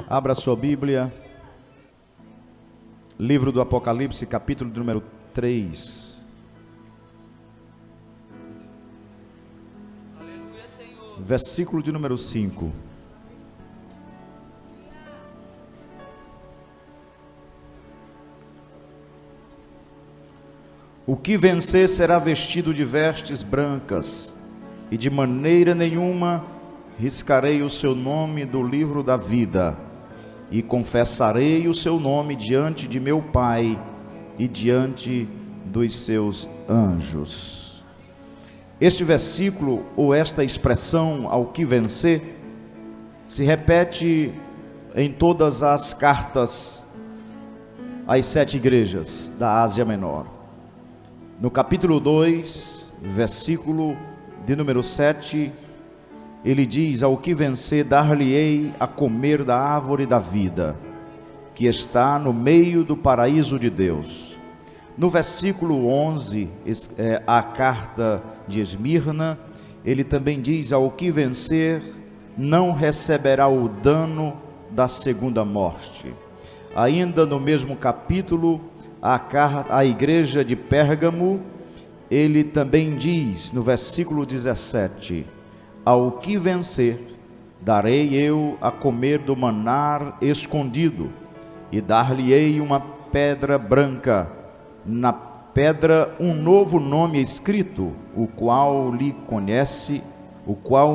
Abra sua Bíblia, livro do Apocalipse, capítulo de número 3. Aleluia, Senhor. Versículo de número 5. O que vencer será vestido de vestes brancas, e de maneira nenhuma riscarei o seu nome do livro da vida, e confessarei o seu nome diante de meu Pai e diante dos seus anjos. Este versículo, ou esta expressão, ao que vencer, se repete em todas as cartas às 7 igrejas da Ásia Menor. No capítulo 2, versículo de número 7, ele diz: ao que vencer, dar-lhe-ei a comer da árvore da vida, que está no meio do paraíso de Deus. No versículo 11, a carta de Esmirna, ele também diz: ao que vencer, não receberá o dano da segunda morte. Ainda no mesmo capítulo, a igreja de Pérgamo, ele também diz, no versículo 17: ao que vencer, darei eu a comer do manar escondido, e dar-lhe-ei uma pedra branca, na pedra um novo nome escrito, o qual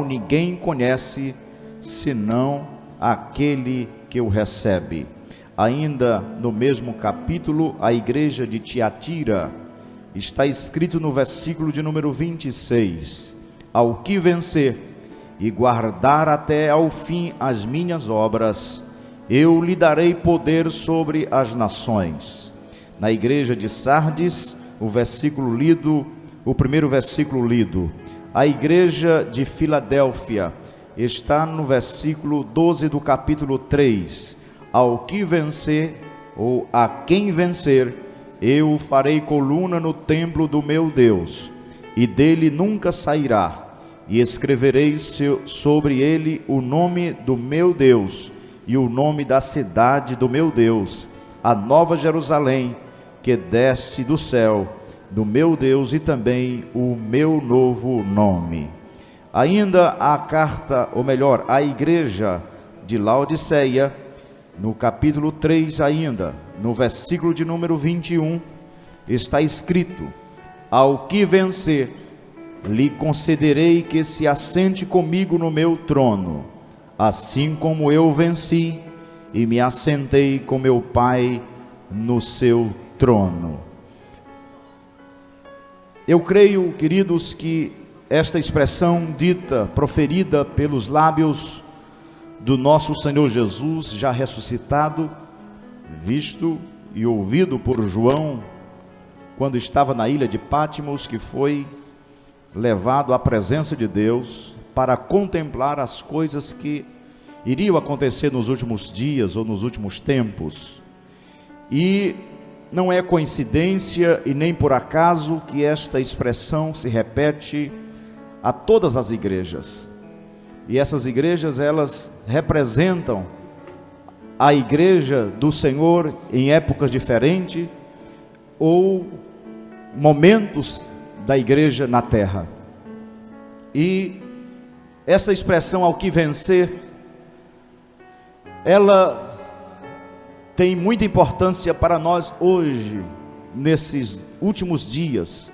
ninguém conhece, senão aquele que o recebe. Ainda no mesmo capítulo, a igreja de Tiatira, está escrito no versículo de número 26: ao que vencer e guardar até ao fim as minhas obras, eu lhe darei poder sobre as nações. Na igreja de Sardes, o primeiro versículo lido. A igreja de Filadélfia está no versículo 12 do capítulo 3: ao que vencer, ou a quem vencer, eu farei coluna no templo do meu Deus, e dele nunca sairá, e escreverei sobre ele o nome do meu Deus, e o nome da cidade do meu Deus, a nova Jerusalém, que desce do céu, do meu Deus, e também o meu novo nome. Ainda a carta, ou melhor, a igreja de Laodiceia, no capítulo 3 ainda, no versículo de número 21, está escrito: ao que vencer, lhe concederei que se assente comigo no meu trono, assim como eu venci e me assentei com meu Pai no seu trono. Eu creio, queridos, que esta expressão dita, proferida pelos lábios do nosso Senhor Jesus, já ressuscitado, visto e ouvido por João, quando estava na ilha de Patmos, que foi levado à presença de Deus para contemplar as coisas que iriam acontecer nos últimos dias ou nos últimos tempos. E não é coincidência e nem por acaso que esta expressão se repete a todas as igrejas. E essas igrejas, elas representam a igreja do Senhor em épocas diferentes ou momentos da igreja na terra. E essa expressão, ao que vencer, ela tem muita importância para nós hoje, nesses últimos dias.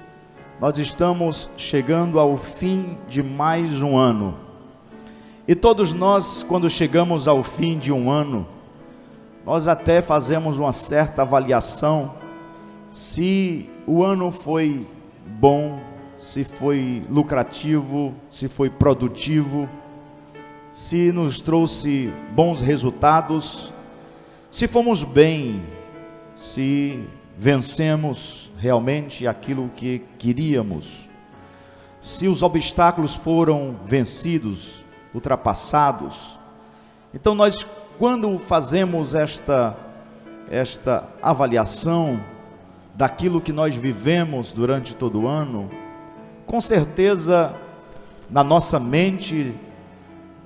Nós estamos chegando ao fim de mais um ano. E todos nós, quando chegamos ao fim de um ano, nós até fazemos uma certa avaliação se o ano foi bom, se foi lucrativo, se foi produtivo, se nos trouxe bons resultados, se fomos bem, se vencemos realmente aquilo que queríamos, se os obstáculos foram vencidos, ultrapassados. Então nós, quando fazemos esta avaliação daquilo que nós vivemos durante todo o ano, com certeza na nossa mente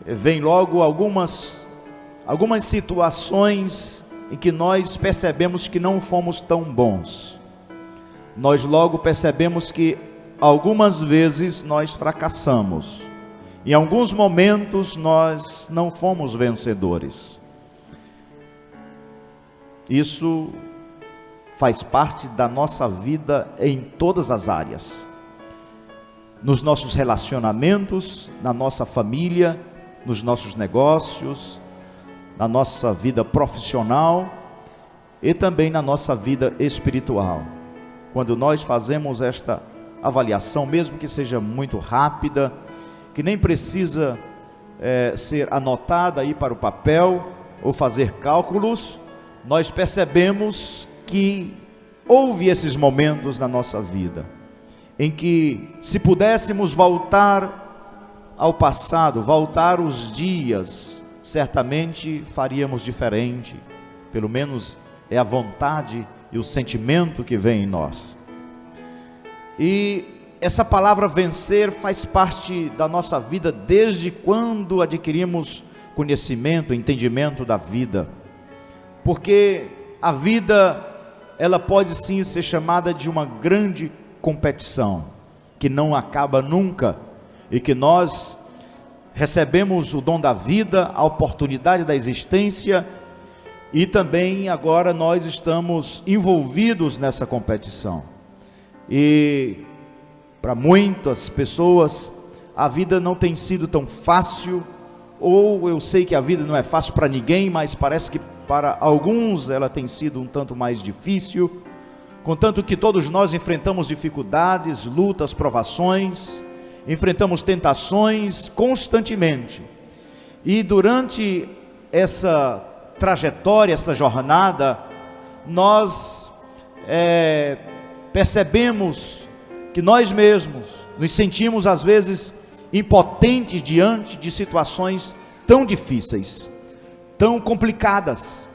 vem logo algumas algumas situações em que nós percebemos que não fomos tão bons. Nós logo percebemos que algumas vezes nós fracassamos. Em alguns momentos nós não fomos vencedores. Isso faz parte da nossa vida em todas as áreas. Nos nossos relacionamentos, na nossa família, nos nossos negócios, na nossa vida profissional e também na nossa vida espiritual. Quando nós fazemos esta avaliação, mesmo que seja muito rápida, que nem precisa ser anotada aí para o papel ou fazer cálculos, nós percebemos que houve esses momentos na nossa vida, em que se pudéssemos voltar ao passado, voltar os dias, certamente faríamos diferente. Pelo menos é a vontade e o sentimento que vem em nós. E essa palavra vencer faz parte da nossa vida desde quando adquirimos conhecimento, entendimento da vida. Porque a vida, ela pode sim ser chamada de uma grande competição, que não acaba nunca, e que nós recebemos o dom da vida, a oportunidade da existência, e também agora nós estamos envolvidos nessa competição. E para muitas pessoas a vida não tem sido tão fácil, ou eu sei que a vida não é fácil para ninguém, mas parece que para alguns ela tem sido um tanto mais difícil, contanto que todos nós enfrentamos dificuldades, lutas, provações, enfrentamos tentações constantemente. E durante essa trajetória, essa jornada, nós percebemos que nós mesmos nos sentimos às vezes impotentes diante de situações tão difíceis, tão complicadas.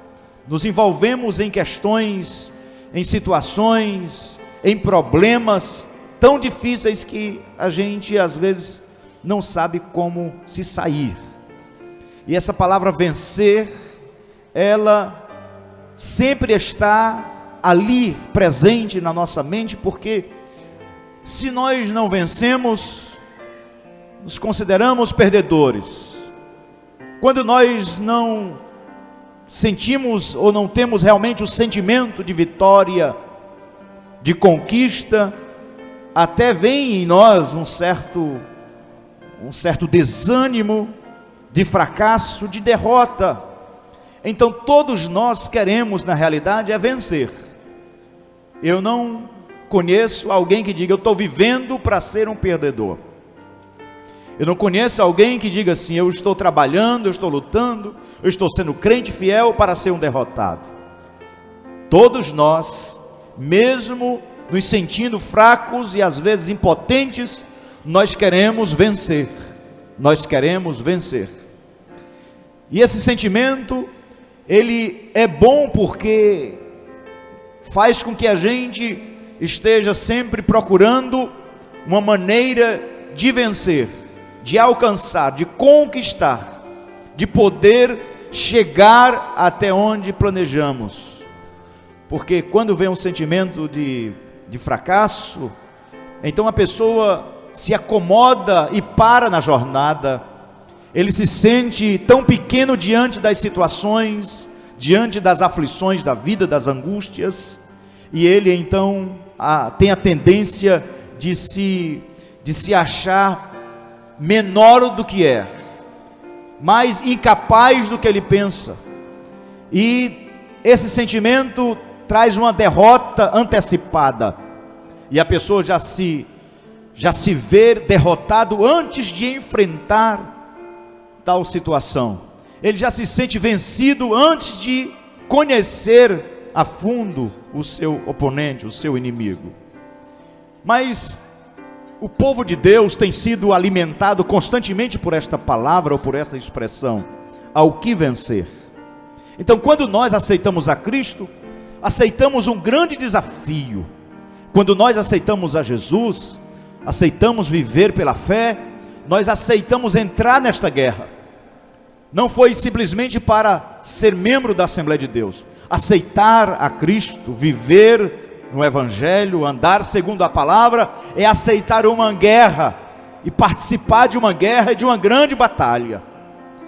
Nos envolvemos em questões, em situações, em problemas tão difíceis que a gente às vezes não sabe como se sair. E essa palavra vencer, ela sempre está ali presente na nossa mente, porque se nós não vencemos, nos consideramos perdedores. Quando nós não sentimos ou não temos realmente o sentimento de vitória, de conquista, até vem em nós um certo desânimo, de fracasso, de derrota. Então todos nós queremos, na realidade, vencer. Eu não conheço alguém que diga: eu estou vivendo para ser um perdedor. Eu não conheço alguém que diga assim: eu estou trabalhando, eu estou lutando, eu estou sendo crente fiel para ser um derrotado. Todos nós, mesmo nos sentindo fracos e às vezes impotentes, nós queremos vencer. Nós queremos vencer. E esse sentimento, ele é bom porque faz com que a gente esteja sempre procurando uma maneira de vencer, de alcançar, de conquistar, de poder chegar até onde planejamos. Porque quando vem um sentimento de fracasso, então a pessoa se acomoda e para na jornada. Ele se sente tão pequeno diante das situações, diante das aflições da vida, das angústias, e ele então tem a tendência de se achar menor do que é, mais incapaz do que ele pensa. E esse sentimento traz uma derrota antecipada, e a pessoa já se vê derrotado antes de enfrentar tal situação. Ele já se sente vencido antes de conhecer a fundo o seu oponente, o seu inimigo. Mas o povo de Deus tem sido alimentado constantemente por esta palavra, ou por esta expressão: ao que vencer. Então, quando nós aceitamos a Cristo, aceitamos um grande desafio. Quando nós aceitamos a Jesus, aceitamos viver pela fé, nós aceitamos entrar nesta guerra. não foi simplesmente para ser membro da Assembleia de Deus. Aceitar a Cristo, viver no Evangelho, andar segundo a palavra, é aceitar uma guerra e participar de uma guerra e de uma grande batalha.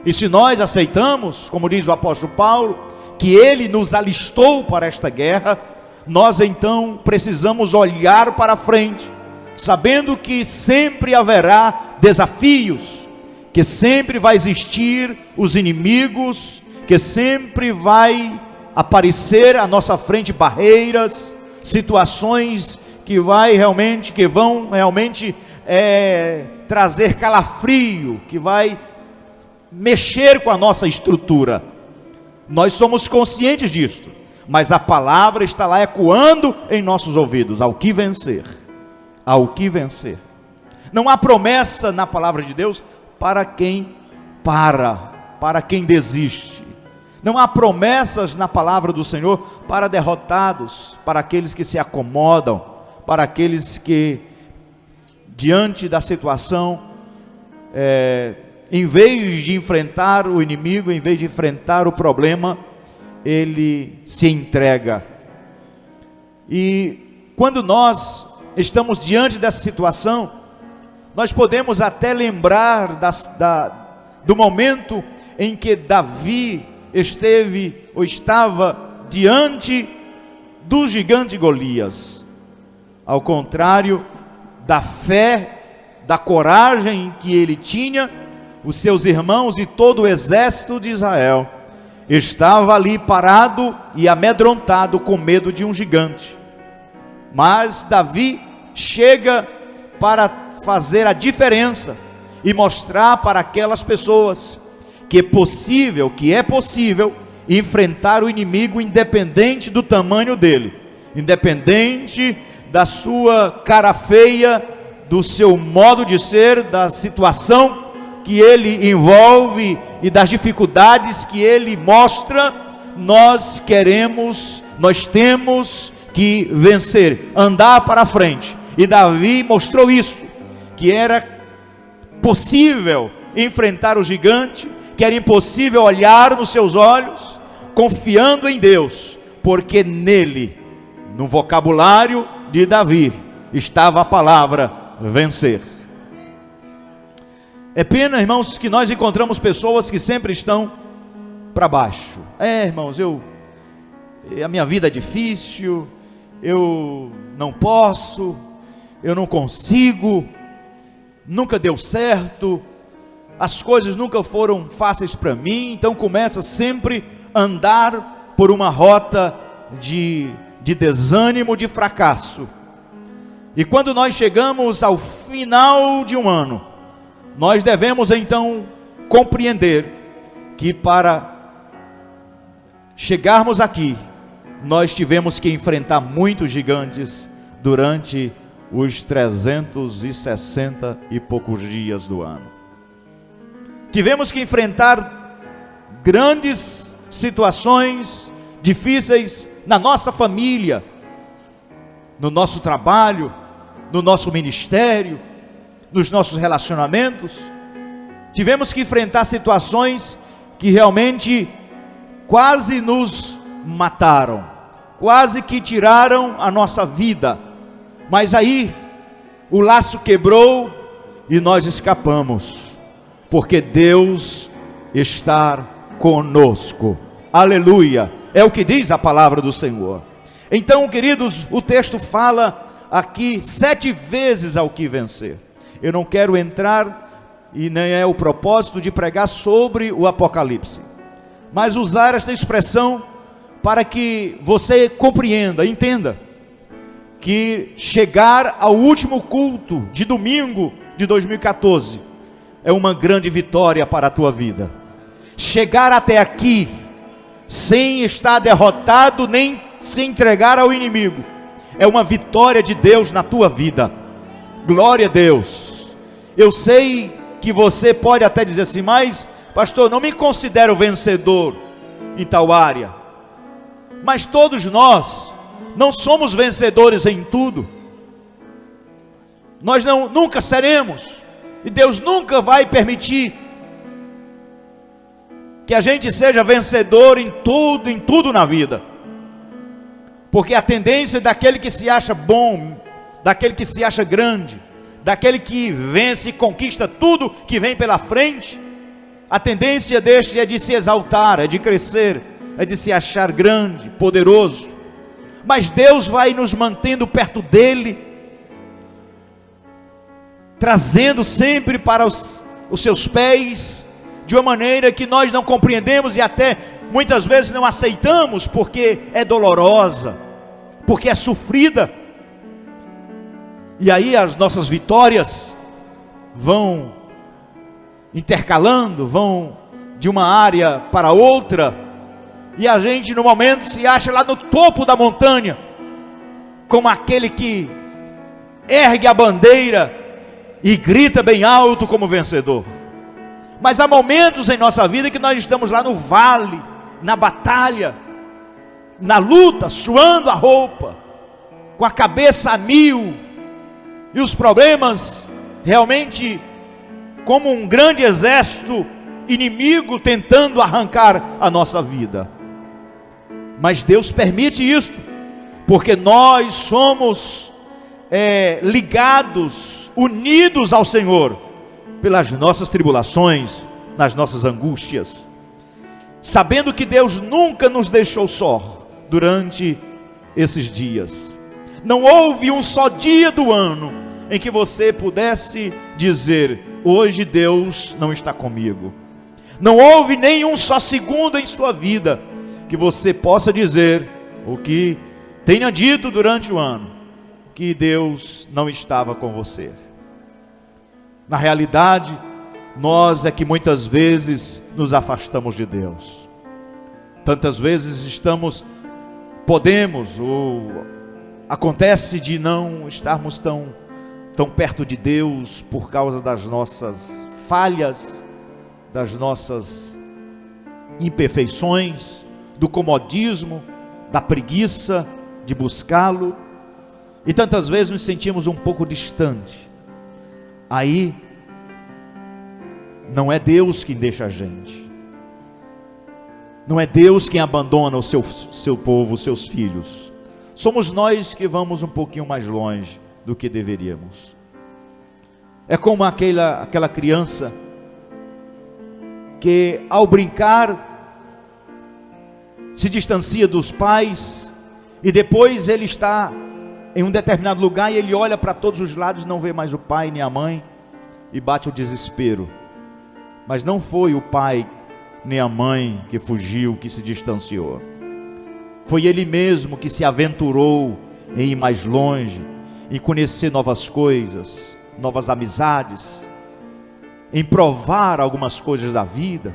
E se nós aceitamos, como diz o apóstolo Paulo, que Ele nos alistou para esta guerra, nós então precisamos olhar para frente, sabendo que sempre haverá desafios, que sempre vai existir os inimigos, que sempre vai aparecer à nossa frente barreiras, situações que vão realmente trazer calafrio, que vai mexer com a nossa estrutura. Nós somos conscientes disto, mas a palavra está lá ecoando em nossos ouvidos: ao que vencer, ao que vencer. Não há promessa na palavra de Deus para quem para quem desiste. Não há promessas na palavra do Senhor para derrotados, para aqueles que se acomodam, para aqueles que, diante da situação, em vez de enfrentar o inimigo, em vez de enfrentar o problema, ele se entrega. E quando nós estamos diante dessa situação, nós podemos até lembrar do momento em que Davi estava diante do gigante Golias. Ao contrário da fé, da coragem que ele tinha, os seus irmãos e todo o exército de Israel estava ali parado e amedrontado com medo de um gigante. Mas Davi chega para fazer a diferença e mostrar para aquelas pessoas que é possível enfrentar o inimigo independente do tamanho dele, independente da sua cara feia, do seu modo de ser, da situação que ele envolve e das dificuldades que ele mostra. Nós temos que vencer, andar para frente. E Davi mostrou isso, que era possível enfrentar o gigante, que era impossível olhar nos seus olhos, confiando em Deus, porque nele, no vocabulário de Davi, estava a palavra vencer. É pena, irmãos, que nós encontramos pessoas que sempre estão para baixo. Irmãos, a minha vida é difícil, eu não posso, eu não consigo, nunca deu certo, as coisas nunca foram fáceis para mim. Então começa sempre a andar por uma rota de desânimo, de fracasso. E quando nós chegamos ao final de um ano, nós devemos então compreender que para chegarmos aqui, nós tivemos que enfrentar muitos gigantes durante os 360 e poucos dias do ano. Tivemos que enfrentar grandes situações difíceis na nossa família, no nosso trabalho, no nosso ministério, nos nossos relacionamentos. Tivemos que enfrentar situações que realmente quase nos mataram, quase que tiraram a nossa vida. Mas aí o laço quebrou e nós escapamos, porque Deus está conosco. Aleluia, é o que diz a palavra do Senhor. Então, queridos, o texto fala aqui 7 vezes ao que vencer. Eu não quero entrar, e nem é o propósito de pregar sobre o Apocalipse, mas usar esta expressão para que você compreenda, entenda, que chegar ao último culto de domingo de 2014 é uma grande vitória para a tua vida. Chegar até aqui sem estar derrotado, nem se entregar ao inimigo, é uma vitória de Deus na tua vida. Glória a Deus. Eu sei que você pode até dizer assim: mas pastor, não me considero vencedor em tal área. Mas todos nós não somos vencedores em tudo. Nós nunca seremos, e Deus nunca vai permitir que a gente seja vencedor em tudo na vida. Porque a tendência daquele que se acha bom, daquele que se acha grande, daquele que vence e conquista tudo que vem pela frente, a tendência deste é de se exaltar, é de crescer, é de se achar grande, poderoso. Mas Deus vai nos mantendo perto dele, trazendo sempre para os seus pés, de uma maneira que nós não compreendemos e até muitas vezes não aceitamos, porque é dolorosa, porque é sofrida. E aí as nossas vitórias vão intercalando, vão de uma área para outra, e a gente no momento se acha lá no topo da montanha, como aquele que ergue a bandeira e grita bem alto como vencedor. Mas há momentos em nossa vida que nós estamos lá no vale, na batalha, na luta, suando a roupa, com a cabeça a mil, e os problemas realmente como um grande exército inimigo tentando arrancar a nossa vida. Mas Deus permite isto, porque nós somos ligados, unidos ao Senhor, pelas nossas tribulações, nas nossas angústias, sabendo que Deus nunca nos deixou só durante esses dias. Não houve um só dia do ano em que você pudesse dizer: hoje Deus não está comigo. Não houve nenhum só segundo em sua vida que você possa dizer o que tenha dito durante o ano, que Deus não estava com você. Na realidade, nós é que muitas vezes nos afastamos de Deus. Tantas vezes acontece de não estarmos tão perto de Deus por causa das nossas falhas, das nossas imperfeições, do comodismo, da preguiça de buscá-lo, e tantas vezes nos sentimos um pouco distante. Aí não é Deus quem deixa a gente, não é Deus quem abandona o seu povo, os seus filhos. Somos nós que vamos um pouquinho mais longe do que deveríamos. É como aquela criança que ao brincar se distancia dos pais, e depois ele está em um determinado lugar e ele olha para todos os lados, não vê mais o pai nem a mãe, e bate o desespero. Mas não foi o pai nem a mãe que fugiu, que se distanciou. Foi ele mesmo que se aventurou em ir mais longe, em conhecer novas coisas, novas amizades, em provar algumas coisas da vida,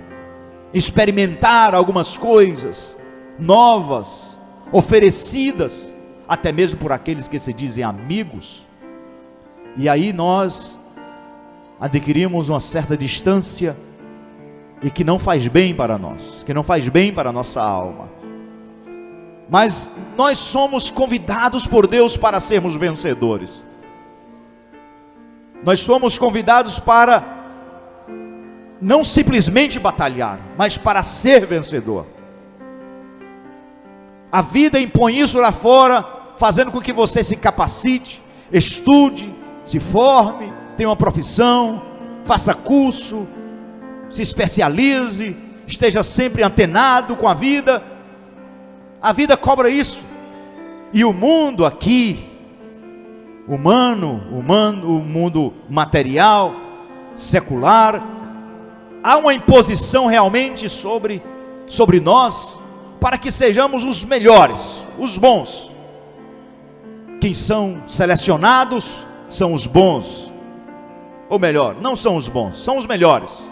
experimentar algumas coisas novas, oferecidas até mesmo por aqueles que se dizem amigos. E aí nós adquirimos uma certa distância, e que não faz bem para nós, que não faz bem para a nossa alma. Mas nós somos convidados por Deus para sermos vencedores. Nós somos convidados para não simplesmente batalhar, mas para ser vencedor. A vida impõe isso lá fora, fazendo com que você se capacite, estude, se forme, tenha uma profissão, faça curso, se especialize, esteja sempre antenado com a vida. A vida cobra isso. E o mundo aqui, o mundo material, secular, há uma imposição realmente sobre nós, para que sejamos os melhores, os bons. Quem são selecionados são os bons, ou melhor, não são os bons, são os melhores,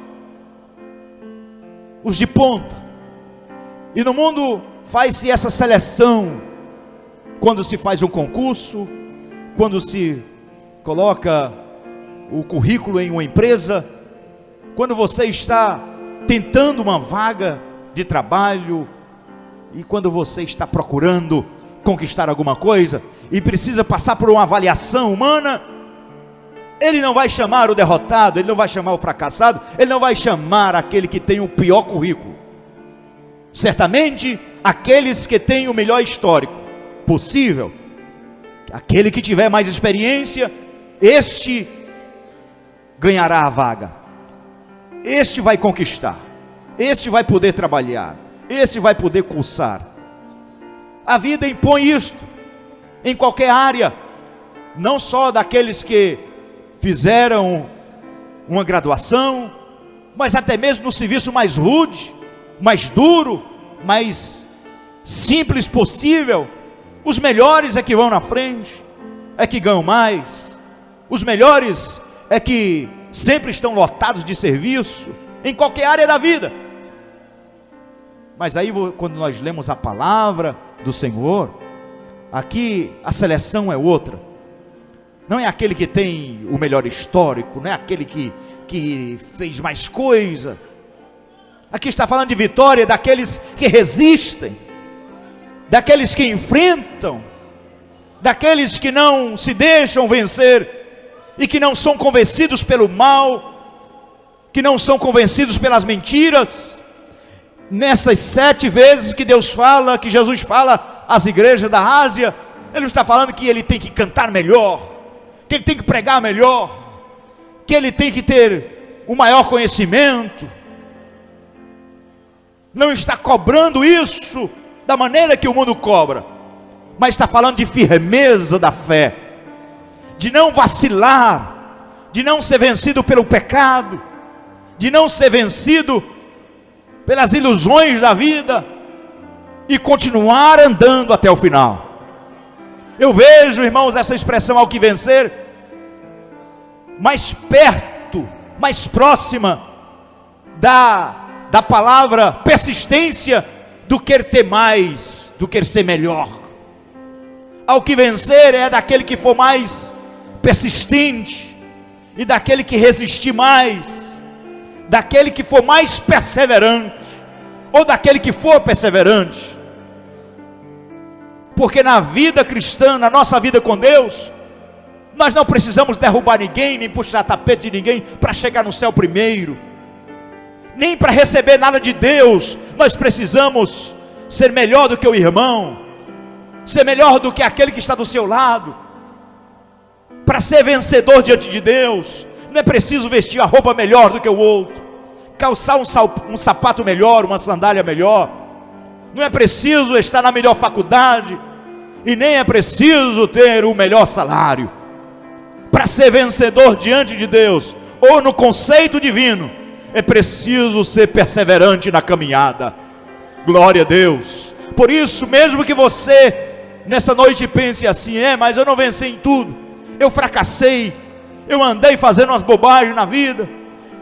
os de ponta. E no mundo faz-se essa seleção quando se faz um concurso, quando se coloca o currículo em uma empresa, quando você está tentando uma vaga de trabalho, e quando você está procurando conquistar alguma coisa e precisa passar por uma avaliação humana, ele não vai chamar o derrotado, ele não vai chamar o fracassado, ele não vai chamar aquele que tem o pior currículo. Certamente, aqueles que têm o melhor histórico possível, aquele que tiver mais experiência, este ganhará a vaga, este vai conquistar, este vai poder trabalhar, este vai poder cursar. A vida impõe isto em qualquer área, não só daqueles que fizeram uma graduação, mas até mesmo no serviço mais rude, mais duro, mais simples possível. Os melhores é que vão na frente, é que ganham mais. Os melhores é que sempre estão lotados de serviço, em qualquer área da vida. Mas aí, quando nós lemos a palavra do Senhor, aqui a seleção é outra. Não é aquele que tem o melhor histórico, não é aquele que fez mais coisa. Aqui está falando de vitória daqueles que resistem, daqueles que enfrentam, daqueles que não se deixam vencer e que não são convencidos pelo mal, que não são convencidos pelas mentiras. Nessas 7 vezes que Deus fala, que Jesus fala às igrejas da Ásia, Ele está falando que ele tem que cantar melhor, que ele tem que pregar melhor, que ele tem que ter um maior conhecimento. Não está cobrando isso da maneira que o mundo cobra, mas está falando de firmeza da fé, de não vacilar, de não ser vencido pelo pecado, de não ser vencido pelas ilusões da vida e continuar andando até o final. Eu vejo, irmãos, essa expressão ao que vencer mais perto, mais próxima da palavra persistência do que ter mais, do que ser melhor. Ao que vencer é daquele que for mais persistente, e daquele que resistir mais, daquele que for mais perseverante, ou daquele que for perseverante. Porque na vida cristã, na nossa vida com Deus, nós não precisamos derrubar ninguém, nem puxar tapete de ninguém para chegar no céu primeiro, nem para receber nada de Deus. Nós precisamos ser melhor do que o irmão, ser melhor do que aquele que está do seu lado. Para ser vencedor diante de Deus, não é preciso vestir a roupa melhor do que o outro, calçar um sapato melhor, uma sandália melhor. Não é preciso estar na melhor faculdade, e nem é preciso ter o melhor salário. Para ser vencedor diante de Deus, ou no conceito divino, é preciso ser perseverante na caminhada. Glória a Deus. Por isso, mesmo que você nessa noite pense assim: mas eu não venci em tudo, eu fracassei, eu andei fazendo umas bobagens na vida,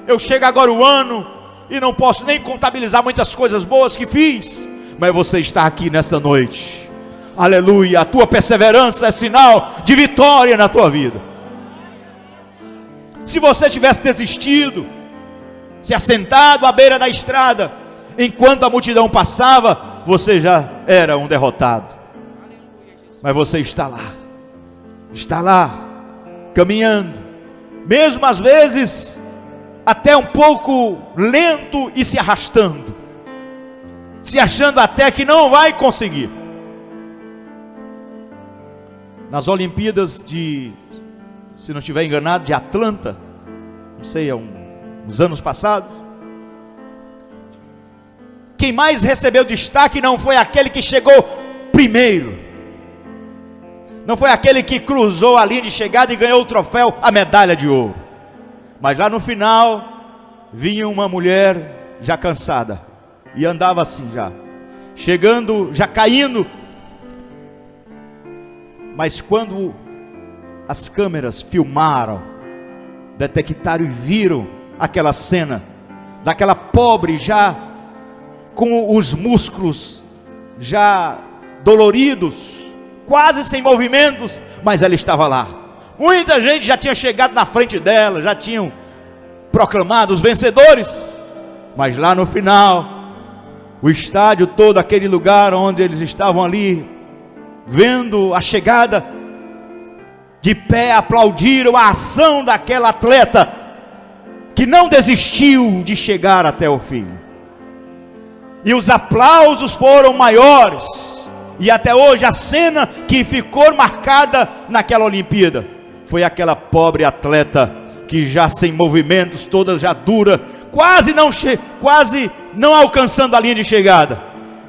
eu chego agora o ano e não posso nem contabilizar muitas coisas boas que fiz. Mas você está aqui nessa noite, aleluia. A tua perseverança é sinal de vitória na tua vida. Se você tivesse desistido, se assentado à beira da estrada, enquanto a multidão passava, você já era um derrotado. Mas você está lá, caminhando, mesmo às vezes até um pouco lento e se arrastando, se achando até que não vai conseguir. Nas Olimpíadas de, se não estiver enganado, de Atlanta, não sei, há uns anos passados, quem mais recebeu destaque não foi aquele que chegou primeiro, não foi aquele que cruzou a linha de chegada e ganhou o troféu, a medalha de ouro. Mas lá no final, vinha uma mulher já cansada, e andava assim já, chegando, já caindo. Mas quando as câmeras filmaram, detectaram e viram aquela cena, daquela pobre já com os músculos já doloridos, quase sem movimentos, mas ela estava lá. Muita gente já tinha chegado na frente dela, já tinham proclamado os vencedores, mas lá no final, o estádio todo, aquele lugar onde eles estavam ali, vendo a chegada, de pé aplaudiram a ação daquela atleta, que não desistiu de chegar até o fim. e os aplausos foram maiores, e até hoje a cena que ficou marcada naquela Olimpíada foi aquela pobre atleta que já sem movimentos, toda já dura, quase não alcançando a linha de chegada,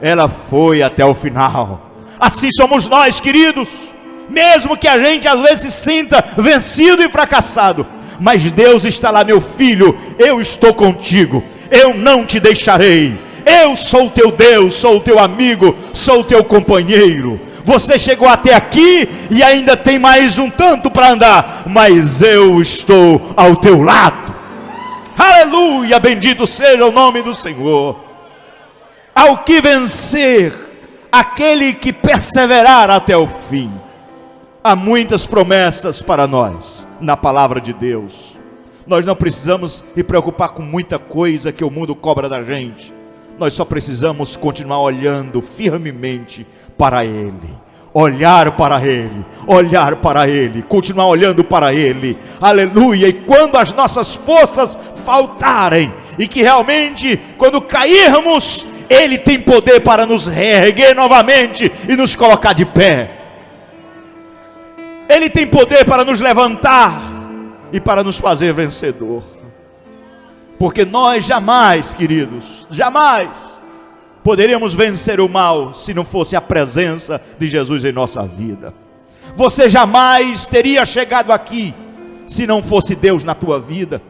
ela foi até o final. Assim somos nós, queridos, mesmo que a gente às vezes se sinta vencido e fracassado, mas Deus está lá: meu filho, eu estou contigo, eu não te deixarei, eu sou o teu Deus, sou o teu amigo, sou o teu companheiro. Você chegou até aqui e ainda tem mais um tanto para andar, mas eu estou ao teu lado. Aleluia, bendito seja o nome do Senhor. Ao que vencer, aquele que perseverar até o fim. Há muitas promessas para nós na palavra de Deus. Nós não precisamos se preocupar com muita coisa que o mundo cobra da gente. Nós só precisamos continuar olhando firmemente para Ele, olhar para Ele, olhar para Ele, continuar olhando para Ele, aleluia. E quando as nossas forças faltarem, e que realmente quando cairmos, Ele tem poder para nos reerguer novamente e nos colocar de pé. Ele tem poder para nos levantar e para nos fazer vencedor. Porque nós jamais, queridos, jamais poderíamos vencer o mal se não fosse a presença de Jesus em nossa vida. Você jamais teria chegado aqui se não fosse Deus na tua vida.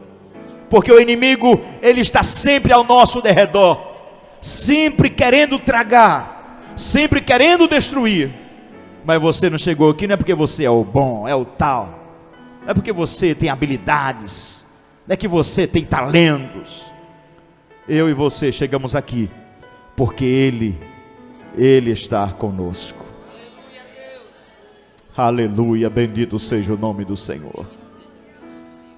Porque o inimigo, ele está sempre ao nosso derredor, sempre querendo tragar, sempre querendo destruir. Mas você não chegou aqui não é porque você é o bom, é o tal, não é porque você tem habilidades, não é que você tem talentos. Eu e você chegamos aqui porque Ele está conosco. Aleluia, bendito seja o nome do Senhor.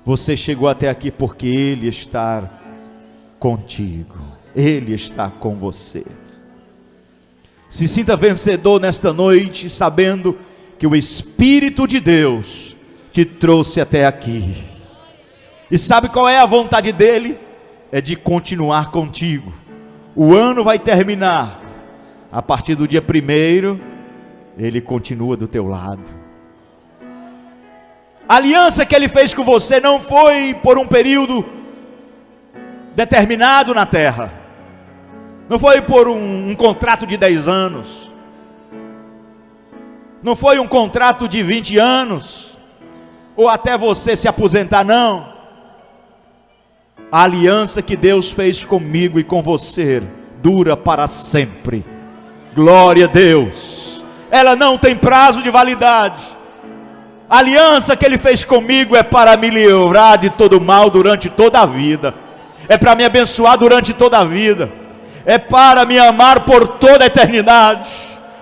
Você chegou até aqui porque Ele está contigo, Ele está com você. Se sinta vencedor nesta noite, sabendo que o Espírito de Deus te trouxe até aqui. E sabe qual é a vontade dEle? É de continuar contigo. O ano vai terminar, a partir do dia 1º, Ele continua do teu lado. A aliança que Ele fez com você não foi por um período determinado na terra. Não foi por um contrato de 10 anos. Não foi um contrato de 20 anos. Ou até você se aposentar, não. A aliança que Deus fez comigo e com você dura para sempre. Glória a Deus. Ela não tem prazo de validade. A aliança que Ele fez comigo é para me livrar de todo mal durante toda a vida. É para me abençoar durante toda a vida. É para me amar por toda a eternidade.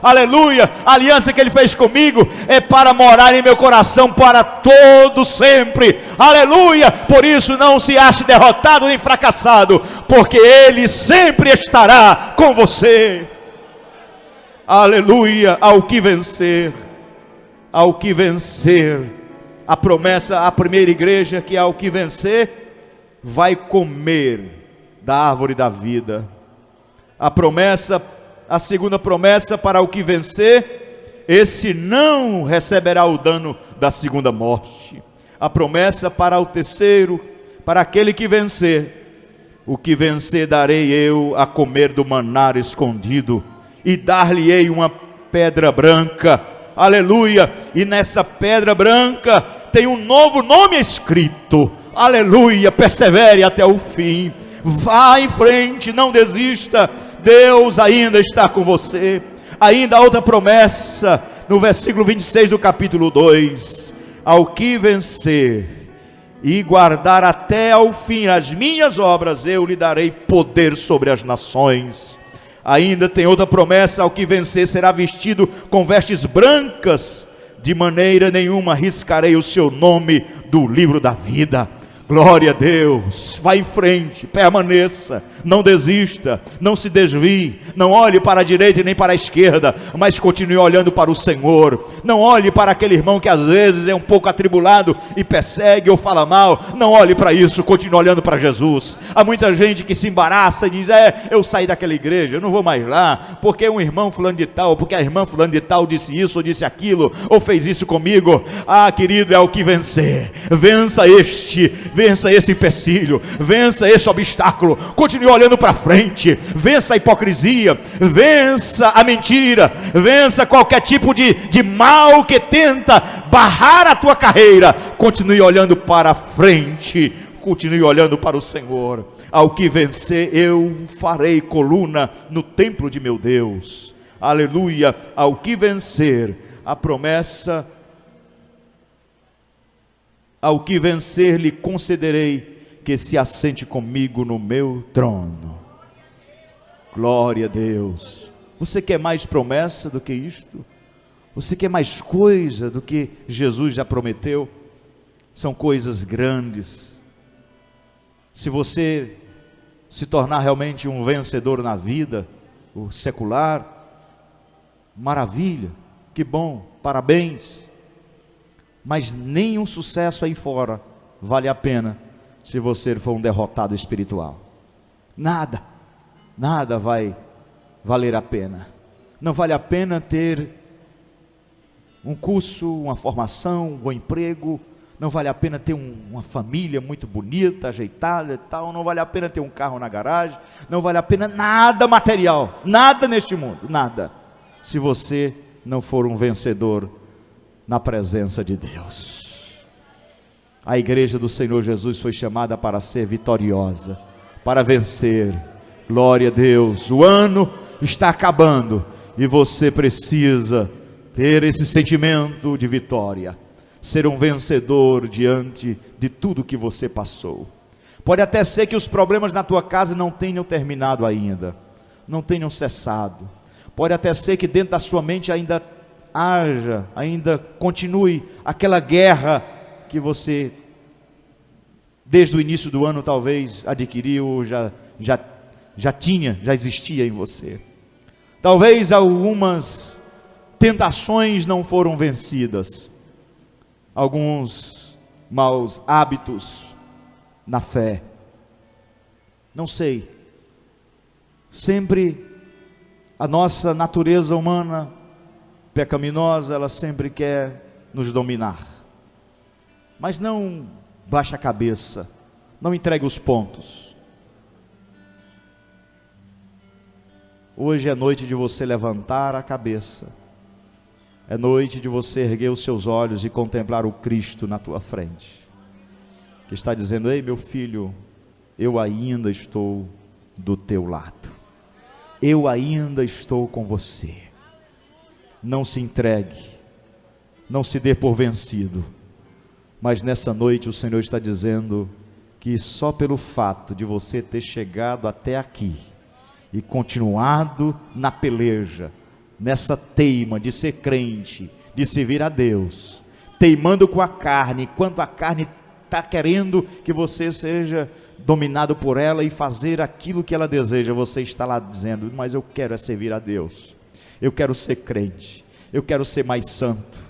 Aleluia. A aliança que Ele fez comigo é para morar em meu coração para todo sempre. Aleluia. Por isso não se ache derrotado nem fracassado, porque Ele sempre estará com você. Aleluia. Ao que vencer, ao que vencer, a promessa, a primeira igreja, que ao que vencer vai comer da árvore da vida. A promessa, a segunda promessa, para o que vencer, esse não receberá o dano da segunda morte. A promessa para o terceiro, para aquele que vencer, o que vencer darei eu a comer do maná escondido, e dar-lhe-ei uma pedra branca, aleluia, e nessa pedra branca tem um novo nome escrito, aleluia. Persevere até o fim, vá em frente, não desista, Deus ainda está com você. Ainda há outra promessa, no versículo 26 do capítulo 2, ao que vencer e guardar até ao fim as minhas obras, eu lhe darei poder sobre as nações. Ainda tem outra promessa, ao que vencer será vestido com vestes brancas, de maneira nenhuma riscarei o seu nome do livro da vida. Glória a Deus, vá em frente, permaneça, não desista, não se desvie, não olhe para a direita e nem para a esquerda, mas continue olhando para o Senhor. Não olhe para aquele irmão que às vezes é um pouco atribulado e persegue ou fala mal, não olhe para isso, continue olhando para Jesus. Há muita gente que se embaraça e diz, eu saí daquela igreja, eu não vou mais lá, porque um irmão fulano de tal, porque a irmã fulano de tal disse isso ou disse aquilo, ou fez isso comigo. Querido, é o que vencer, vença esse empecilho, vença esse obstáculo, continue olhando para frente, vença a hipocrisia, vença a mentira, vença qualquer tipo de mal que tenta barrar a tua carreira, continue olhando para frente, continue olhando para o Senhor. Ao que vencer, eu farei coluna no templo de meu Deus, aleluia. Ao que vencer, a promessa: ao que vencer lhe concederei que se assente comigo no meu trono. Glória a Deus. Você quer mais promessa do que isto? Você quer mais coisa do que Jesus já prometeu? São coisas grandes. Se você se tornar realmente um vencedor na vida, o secular, maravilha, que bom, parabéns. Mas nenhum sucesso aí fora vale a pena se você for um derrotado espiritual. Nada vai valer a pena. Não vale a pena ter um curso, uma formação, um emprego. Não vale a pena ter uma família muito bonita, ajeitada e tal. Não vale a pena ter um carro na garagem. Não vale a pena nada material, nada neste mundo, nada, se você não for um vencedor na presença de Deus. A igreja do Senhor Jesus foi chamada para ser vitoriosa, para vencer. Glória a Deus. O ano está acabando e você precisa ter esse sentimento de vitória, ser um vencedor diante de tudo que você passou. Pode até ser que os problemas na tua casa não tenham terminado ainda, não tenham cessado. Pode até ser que dentro da sua mente ainda continue aquela guerra que você, desde o início do ano, talvez adquiriu, já existia em você. Talvez algumas tentações não foram vencidas, alguns maus hábitos na fé, não sei. Sempre a nossa natureza humana pecaminosa, ela sempre quer nos dominar. Mas não baixe a cabeça, não entregue os pontos. Hoje é noite de você levantar a cabeça, é noite de você erguer os seus olhos e contemplar o Cristo na tua frente, que está dizendo: ei, meu filho, eu ainda estou do teu lado, eu ainda estou com você. Não se entregue, não se dê por vencido. Mas nessa noite o Senhor está dizendo que só pelo fato de você ter chegado até aqui e continuado na peleja, nessa teima de ser crente, de servir a Deus, teimando com a carne, enquanto a carne está querendo que você seja dominado por ela e fazer aquilo que ela deseja, você está lá dizendo: mas eu quero servir a Deus, eu quero ser crente, eu quero ser mais santo.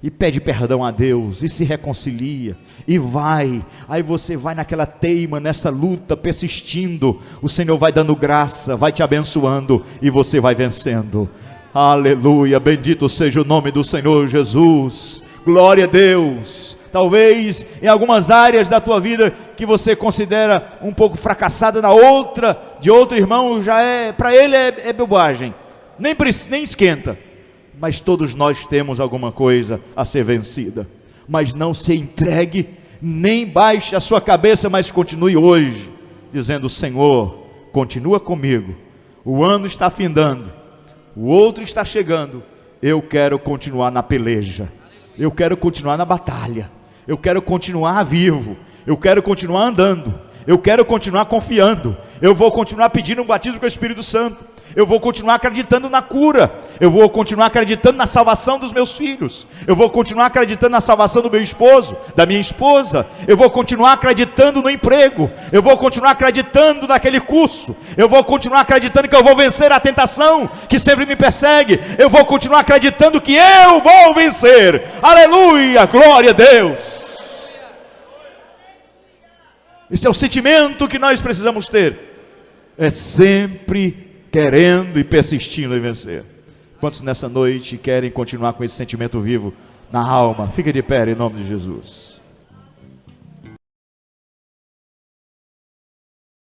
E pede perdão a Deus, e se reconcilia, e vai. Aí você vai naquela teima, nessa luta, persistindo. O Senhor vai dando graça, vai te abençoando, e você vai vencendo. Aleluia, bendito seja o nome do Senhor Jesus. Glória a Deus. Talvez em algumas áreas da tua vida que você considera um pouco fracassada, na outra, de outro irmão, já para ele é bobagem, nem esquenta. Mas todos nós temos alguma coisa a ser vencida. Mas não se entregue, nem baixe a sua cabeça, mas continue hoje dizendo: Senhor, continua comigo. O ano está findando, o outro está chegando. Eu quero continuar na peleja, eu quero continuar na batalha, eu quero continuar vivo, eu quero continuar andando, eu quero continuar confiando, eu vou continuar pedindo um batismo com o Espírito Santo, Eu vou continuar acreditando na cura. Eu vou continuar acreditando na salvação dos meus filhos. Eu vou continuar acreditando na salvação do meu esposo, da minha esposa. Eu vou continuar acreditando no emprego. Eu vou continuar acreditando naquele curso. Eu vou continuar acreditando que eu vou vencer a tentação que sempre me persegue. Eu vou continuar acreditando que eu vou vencer. Aleluia, glória a Deus. Esse é o sentimento que nós precisamos ter. É sempre querendo e persistindo em vencer. Quantos nessa noite querem continuar com esse sentimento vivo na alma? Fica de pé em nome de Jesus.